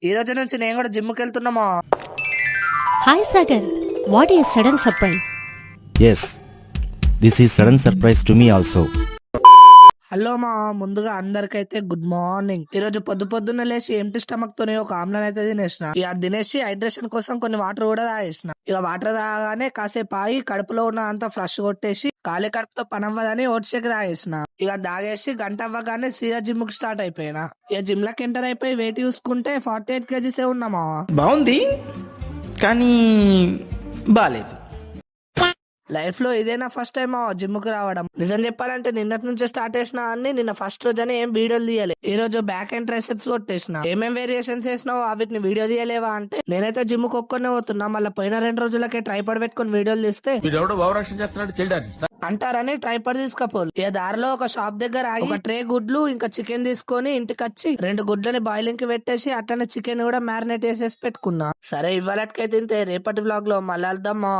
ఈ రోజు నుంచి నేను కూడా జిమ్ కి వెళ్తున్నామా. Hi Sagar, what a sudden surprise. Yes, this is sudden surprise to me also. Hello మా ముందుగా అందరికైతే గుడ్ మార్నింగ్. ఈ రోజు పొద్దున్న లేచి ఎంటీ స్టమక్ తోనే ఒక ఆమ్లెట్ అయితే తినేసిన. ఇక తినేసి హైడ్రేషన్ కోసం కొన్ని వాటర్ కూడా తాగేసిన. ఇక వాటర్ తాగానే కాసేపు ఆగి కడుపులో ఉన్న అంతా ఫ్లష్ కొట్టేసి ఖాళీ కడుపుతో పని అవ్వదని ఓట్స్ షేక్ తాగేసిన. ఇక తాగేసి గంట అవ్వగానే సీదా జిమ్ కి స్టార్ట్ అయిపోయినా. ఇక జిమ్ లకి ఎంటర్ అయిపోయి వెయిట్ చూసుకుంటే 48 kgs ఉన్నామా. బాగుంది కానీ బాలేదు. లైఫ్ లో ఇదేనా ఫస్ట్ టైం జిమ్ కు రావడం. నిజం చెప్పాలంటే నిన్నటి నుంచి స్టార్ట్ చేసిన అన్ని నిన్న ఫస్ట్ రోజు అని ఏం వీడియోలు తీయలే. ఈ రోజు బ్యాక్ అండ్ ట్రైసెప్స్ కొట్టేసిన. ఏమేం వేరియేషన్స్ చేసినావు వీటిని వీడియో తీయలేవా అంటే నేనైతే జిమ్ కు ఒక్కనే పోతున్నా. మళ్ళీ పోయిన 2 రోజులకే ట్రైపాడ్ పెట్టుకుని వీడియోలు తీస్తే అంటారని ట్రైపాడ్ తీసుకపోలు. ఇక దారిలో ఒక షాప్ దగ్గర ఆగి ఒక ట్రే గుడ్లు ఇంకా చికెన్ తీసుకొని ఇంటికి వచ్చి 2 గుడ్లని బాయిలింగ్ కి పెట్టేసి అట్లనే చికెన్ కూడా మ్యారినేట్ చేసేసి పెట్టుకున్నా. సరే ఇవాళకైతే ఇంతే. రేపటి వ్లాగ్ లో మళ్ళీ వెళ్దామా.